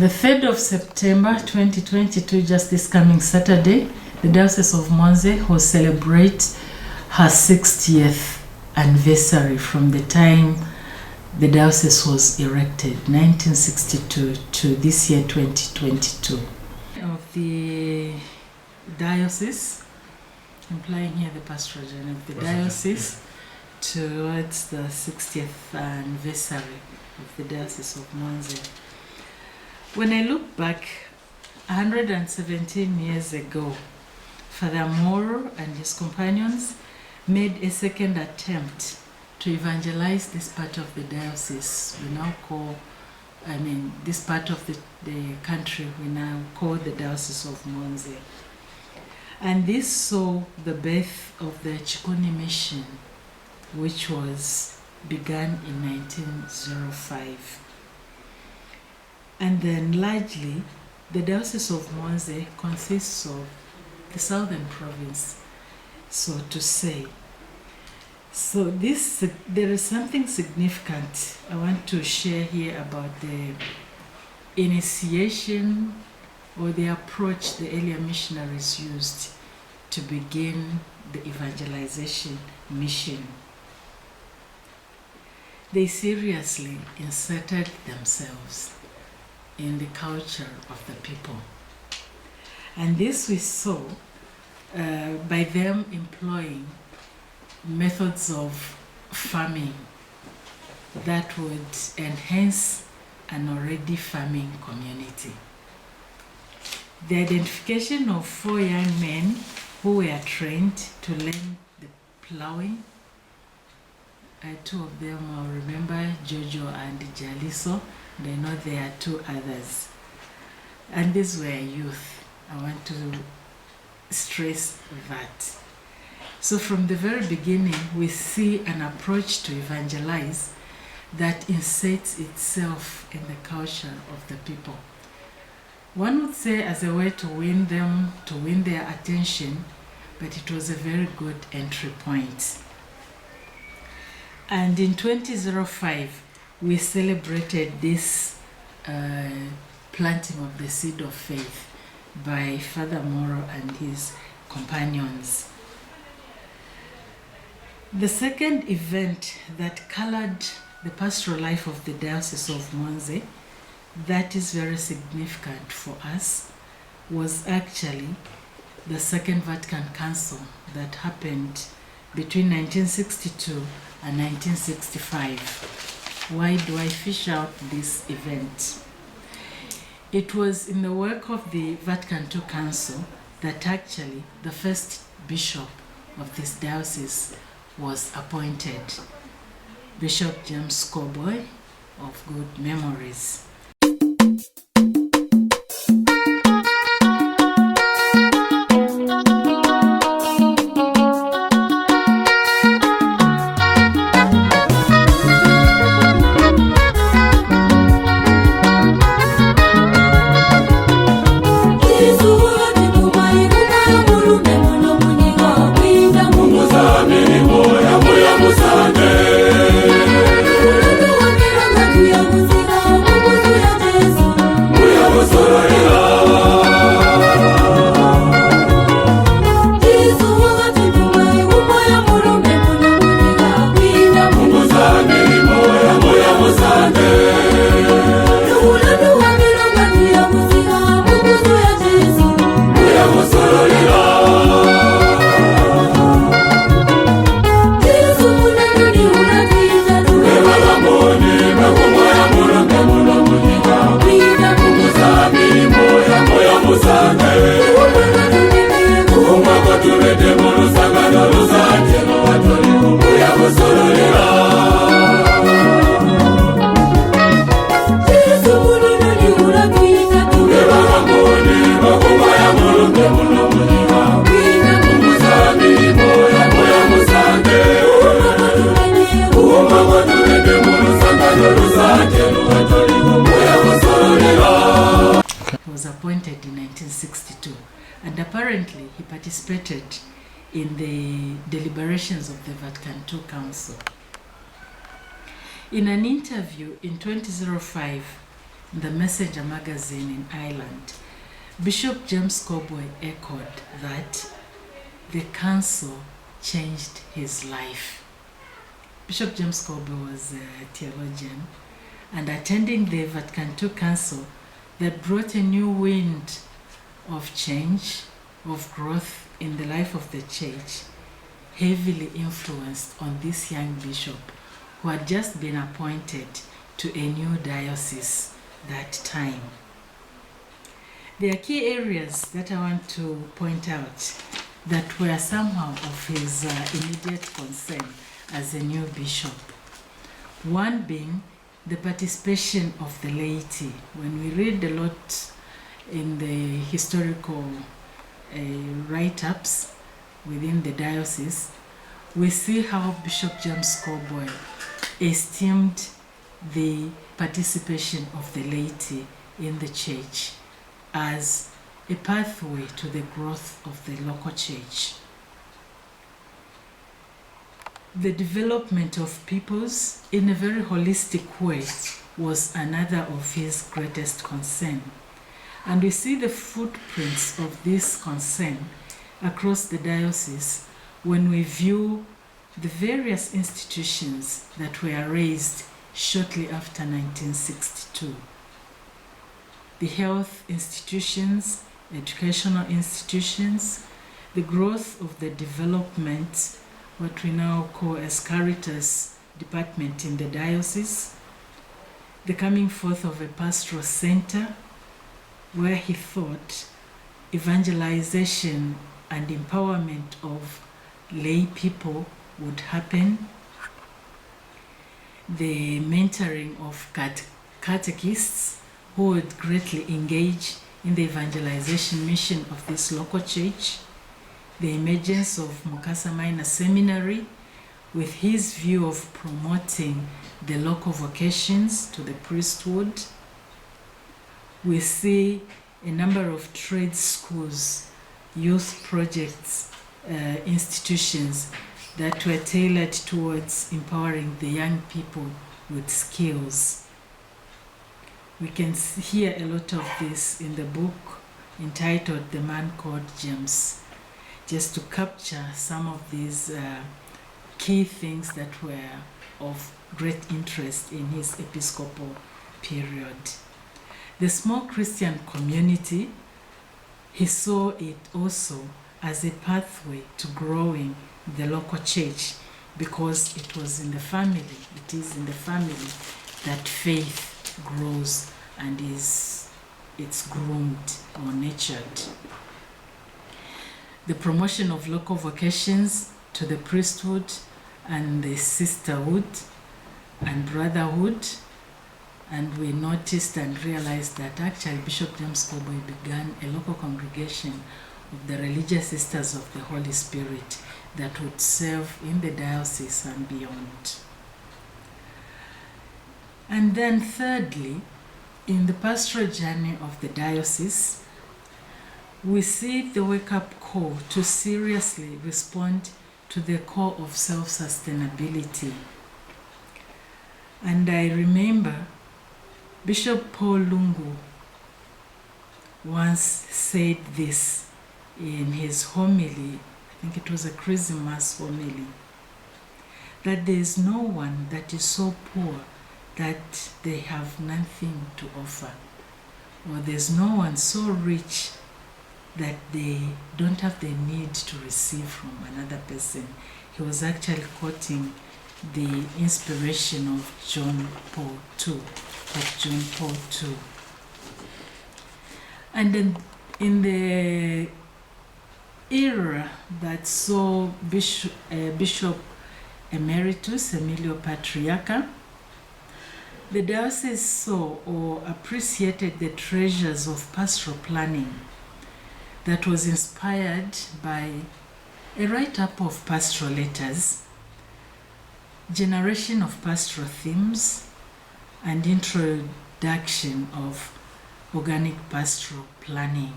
the 3rd of September 2022, just this coming Saturday, the Diocese of Mwanze will celebrate her 60th anniversary from the time the diocese was erected, 1962 to this year, 2022. Of the diocese, implying here the pastoral journey of the diocese towards the 60th anniversary of the Diocese of Mwanze. When I look back 117 years ago, Father Moro and his companions made a second attempt to evangelize this part of the diocese we now call, this part of the country we now call the Diocese of Mwanze. And this saw the birth of the Chikuni mission, which was begun in 1905. And then largely, the Diocese of Mwanze consists of the southern province, so to say. So there is something significant I want to share here about the initiation or the approach the earlier missionaries used to begin the evangelization mission. They seriously inserted themselves in the culture of the people. And this we saw by them employing methods of farming that would enhance an already farming community. The identification of 4 young men who were trained to learn the plowing. Two of them I'll remember, Jojo and Jaliso. I know there are 2 others. And these were youth. I want to stress that. So from the very beginning, we see an approach to evangelize that inserts itself in the culture of the people. One would say as a way to win them, to win their attention, but it was a very good entry point. And in 2005, we celebrated this planting of the seed of faith by Father Moro and his companions. The second event that colored the pastoral life of the Diocese of Mwanze, that is very significant for us, was actually the Second Vatican Council that happened between 1962 and 1965. Why do I fish out this event? It was in the work of the Vatican II Council that actually the first bishop of this diocese was appointed, Bishop James Coboy of good memories. Appointed in 1962, and apparently he participated in the deliberations of the Vatican II Council. In an interview in 2005, the Messenger magazine in Ireland, Bishop James Cowboy echoed that the council changed his life. Bishop James Cowboy was a theologian, and attending the Vatican II Council that brought a new wind of change, of growth in the life of the church, heavily influenced on this young bishop who had just been appointed to a new diocese that time. There are key areas that I want to point out that were somehow of his immediate concern as a new bishop. One being the participation of the laity. When we read a lot in the historical write-ups within the diocese, we see how Bishop James Cowboy esteemed the participation of the laity in the church as a pathway to the growth of the local church. The development of peoples in a very holistic way was another of his greatest concern. And we see the footprints of this concern across the diocese when we view the various institutions that were raised shortly after 1962. The health institutions, educational institutions, the growth of the development, what we now call as Caritas department in the diocese, the coming forth of a pastoral center where he thought evangelization and empowerment of lay people would happen, the mentoring of catechists who would greatly engage in the evangelization mission of this local church, the emergence of Mukasa Minor Seminary with his view of promoting the local vocations to the priesthood. We see a number of trade schools, youth projects, institutions that were tailored towards empowering the young people with skills. We can hear a lot of this in the book entitled The Man Called James, just to capture some of these key things that were of great interest in his episcopal period. The small Christian community, he saw it also as a pathway to growing the local church, because it was in the family, it is in the family that faith grows and it's groomed or nurtured. The promotion of local vocations to the priesthood and the sisterhood and brotherhood, and we noticed and realized that actually Bishop James Cowboy began a local congregation of the Religious Sisters of the Holy Spirit that would serve in the diocese and beyond. And then thirdly, in the pastoral journey of the diocese, we see the wake-up call to seriously respond to the call of self-sustainability. And I remember Bishop Paul Lungu once said this in his homily, I think it was a Christmas homily, that there is no one that is so poor that they have nothing to offer, or there's no one so rich that they don't have the need to receive from another person. He was actually quoting the inspiration of John Paul II, Pope John Paul II. And then in the era that saw Bishop Emeritus Emilio Patriarca, the diocese saw or appreciated the treasures of pastoral planning that was inspired by a write-up of pastoral letters, generation of pastoral themes, and introduction of organic pastoral planning.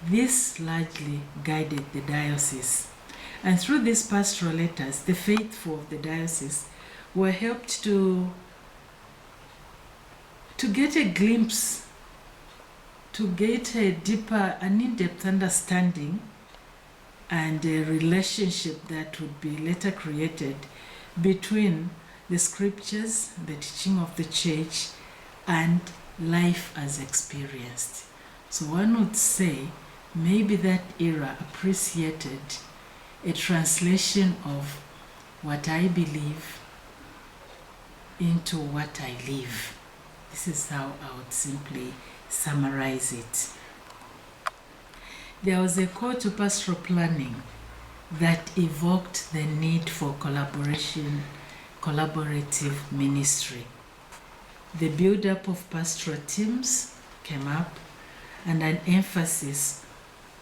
This largely guided the diocese, and through these pastoral letters, the faithful of the diocese were helped to to get a glimpse, to get a deeper, an in-depth understanding and a relationship that would be later created between the scriptures, the teaching of the church, and life as experienced. So one would say maybe that era appreciated a translation of what I believe into what I live. This is how I would simply summarize it. There was a call to pastoral planning that evoked the need for collaborative ministry. The build-up of pastoral teams came up, and an emphasis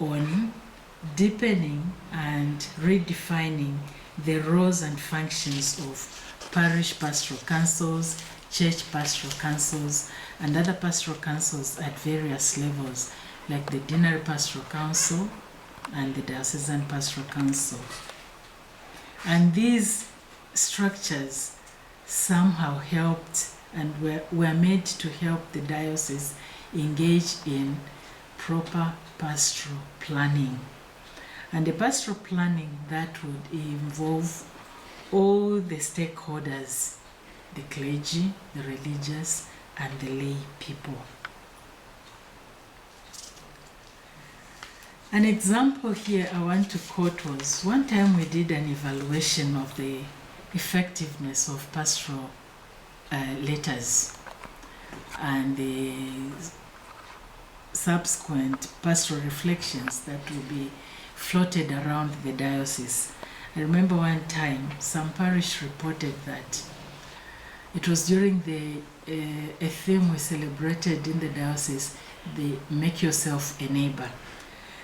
on deepening and redefining the roles and functions of parish pastoral councils, church pastoral councils, and other pastoral councils at various levels, like the Deanery Pastoral Council and the Diocesan Pastoral Council. And these structures somehow helped and were made to help the diocese engage in proper pastoral planning. And the pastoral planning that would involve all the stakeholders, the clergy, the religious, and the lay people. An example here I want to quote was one time we did an evaluation of the effectiveness of pastoral letters and the subsequent pastoral reflections that will be floated around the diocese. I remember one time some parish reported that it was during a theme we celebrated in the diocese, the Make Yourself a Neighbor.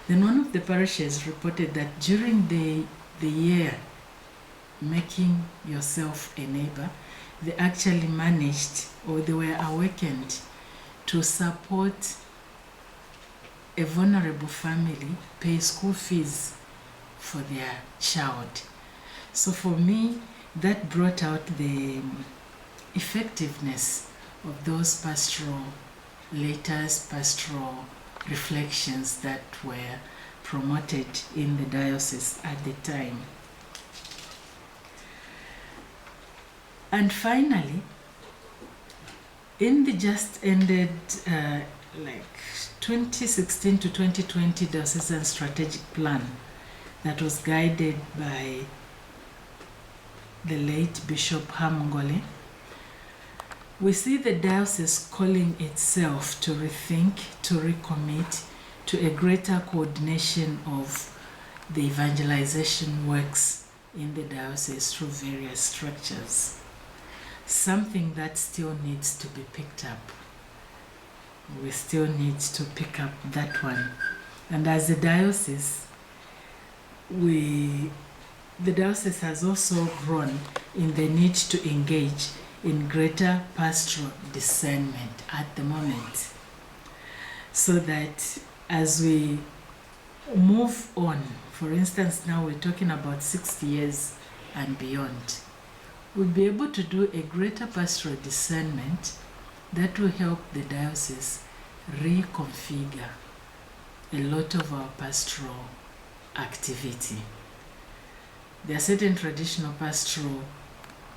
Then one of the parishes reported that during the year Making Yourself a Neighbor, they actually managed, or they were awakened to support a vulnerable family pay school fees for their child. So for me, that brought out the effectiveness of those pastoral letters, pastoral reflections that were promoted in the diocese at the time. And finally, in the just ended 2016 to 2020 Diocesan Strategic Plan that was guided by the late Bishop Hamongole, we see the diocese calling itself to rethink, to recommit to a greater coordination of the evangelization works in the diocese through various structures. Something that still needs to be picked up. We still need to pick up that one. And as a diocese, the diocese has also grown in the need to engage in greater pastoral discernment at the moment, so that as we move on, for instance, now we're talking about 60 years and beyond, we'll be able to do a greater pastoral discernment that will help the diocese reconfigure a lot of our pastoral activity. There are certain traditional pastoral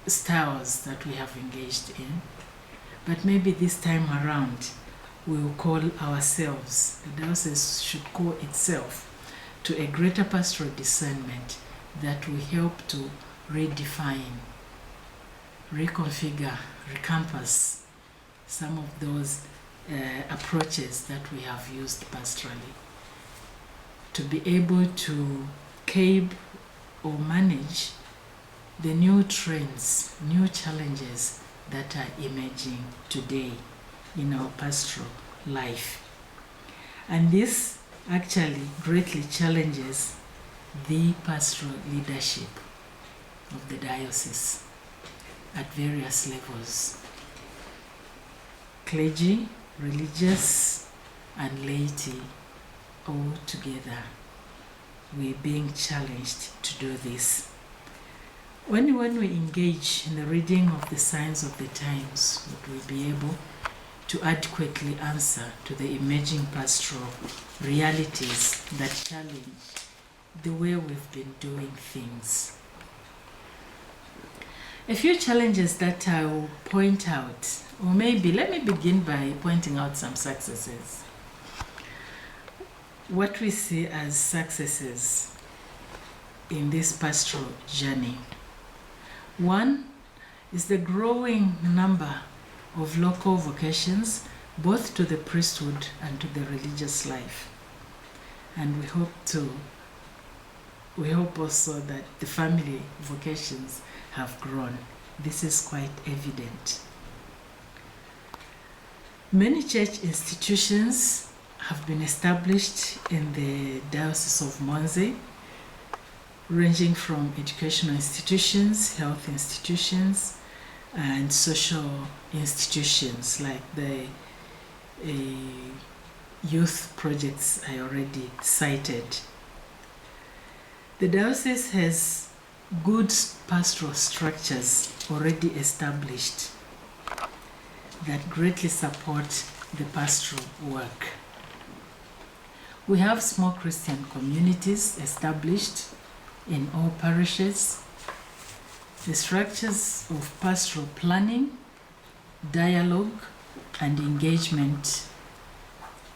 styles that we have engaged in, but maybe this time around we will call ourselves, the diocese should call itself to a greater pastoral discernment that will help to redefine, reconfigure, recompass some of those approaches that we have used pastorally, to be able to curb or manage the new trends, new challenges that are emerging today in our pastoral life. And this actually greatly challenges the pastoral leadership of the diocese at various levels. Clergy, religious, and laity all together, we're being challenged to do this. Only when we engage in the reading of the signs of the times would we be able to adequately answer to the emerging pastoral realities that challenge the way we've been doing things. A few challenges that I will point out, or maybe let me begin by pointing out some successes. What we see as successes in this pastoral journey. One is the growing number of local vocations, both to the priesthood and to the religious life. And we hope also that the family vocations have grown. This is quite evident. Many church institutions have been established in the Diocese of Monze, ranging from educational institutions, health institutions, and social institutions like the youth projects I already cited. The diocese has good pastoral structures already established that greatly support the pastoral work. We have small Christian communities established in all parishes. The structures of pastoral planning, dialogue, and engagement,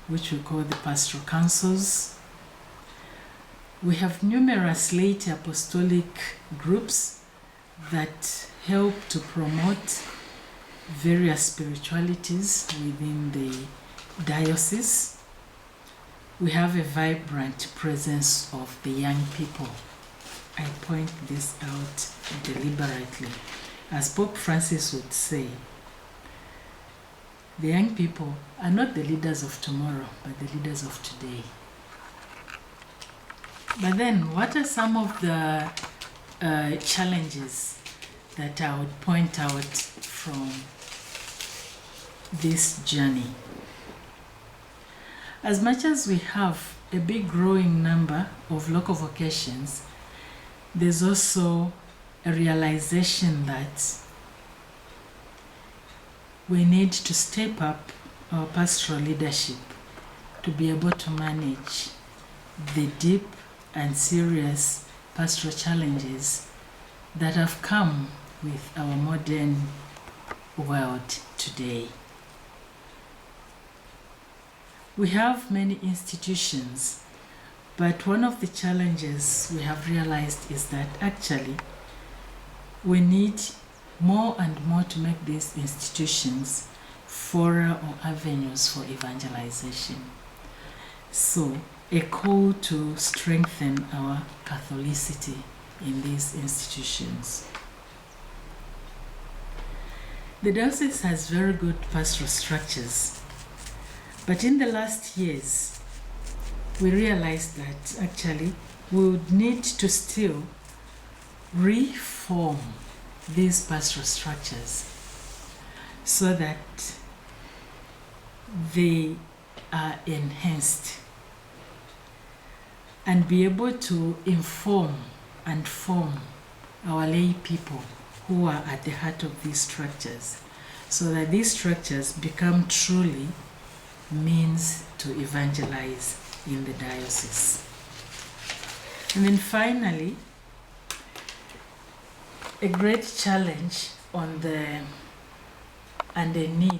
which we call the pastoral councils. We have numerous laity apostolic groups that help to promote various spiritualities within the diocese. We have a vibrant presence of the young people. I point this out deliberately. As Pope Francis would say, the young people are not the leaders of tomorrow, but the leaders of today. But then, what are some of the challenges that I would point out from this journey? As much as we have a big growing number of local vocations, there's also a realization that we need to step up our pastoral leadership to be able to manage the deep and serious pastoral challenges that have come with our modern world today. We have many institutions, but one of the challenges we have realized is that actually we need more and more to make these institutions fora or avenues for evangelization. So, a call to strengthen our Catholicity in these institutions. The diocese has very good pastoral structures, but in the last years, we realized that actually we would need to still reform these pastoral structures so that they are enhanced and be able to inform and form our lay people who are at the heart of these structures, so that these structures become truly means to evangelize in the diocese. And then finally, a great challenge and a need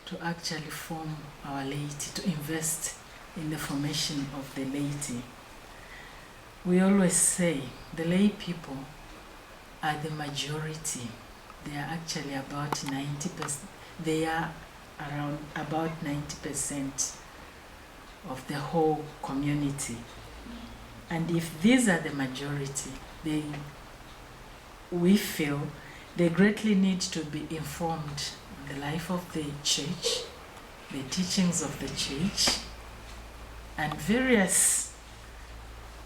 to actually form our laity, to invest in the formation of the laity. We always say the lay people are the majority. They are actually about 90%. They are around about 90% of the whole community. And if these are the majority, we feel they greatly need to be informed on the life of the church, the teachings of the church, and various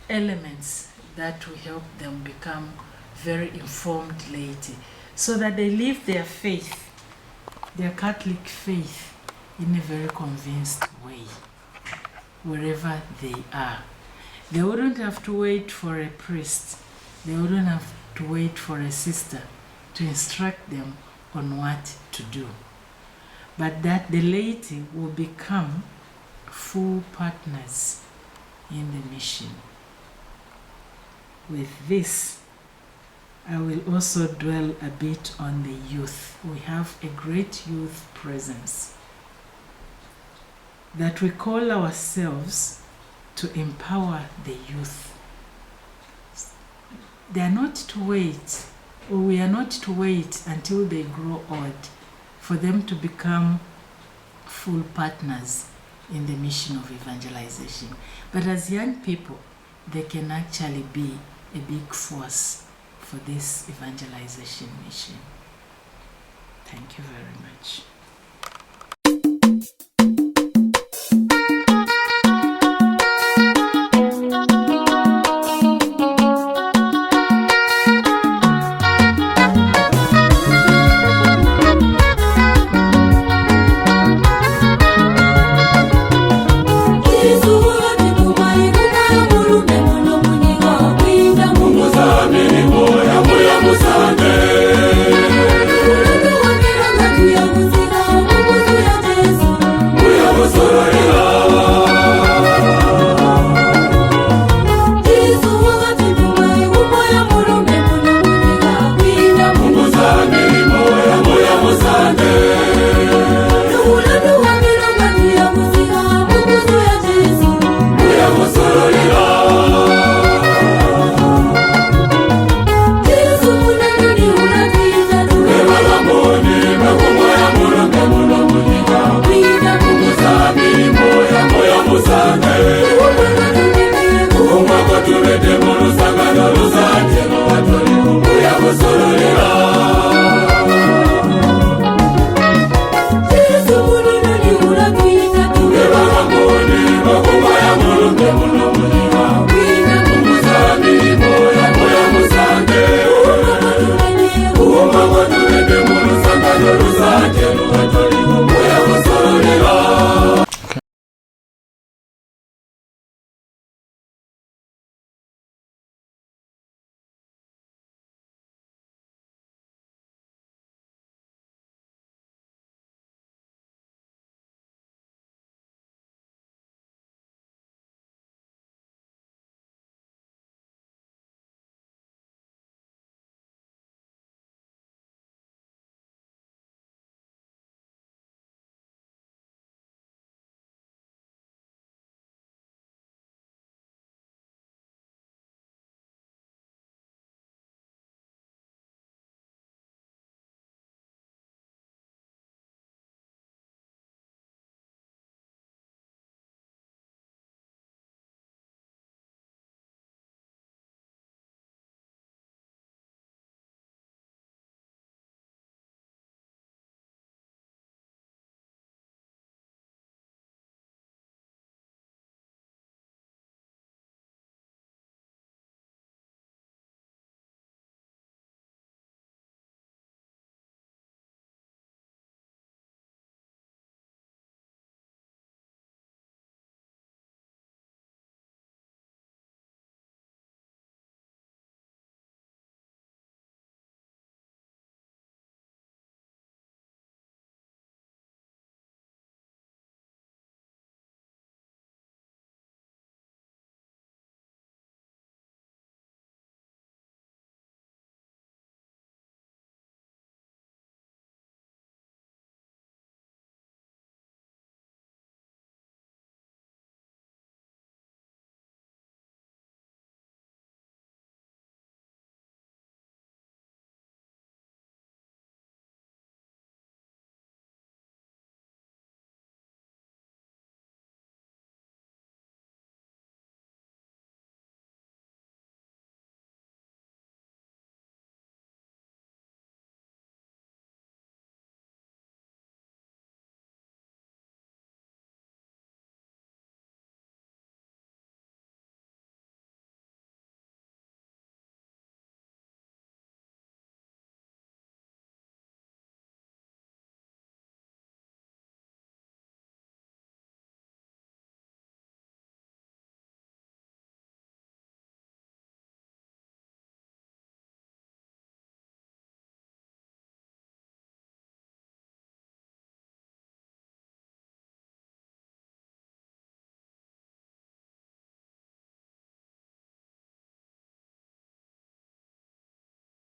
elements that will help them become very informed laity, so that they live their faith, their Catholic faith, in a very convinced way, wherever they are. They wouldn't have to wait for a priest. They wouldn't have to wait for a sister to instruct them on what to do. but that the laity will become full partners in the mission. With this, I will also dwell a bit on the youth. We have a great youth presence that we call ourselves to empower the youth. They are not to wait, or we are not to wait until they grow old for them to become full partners in the mission of evangelization. But as young people, they can actually be a big force for this evangelization mission. Thank you very much. Musande,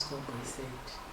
schoolboy said.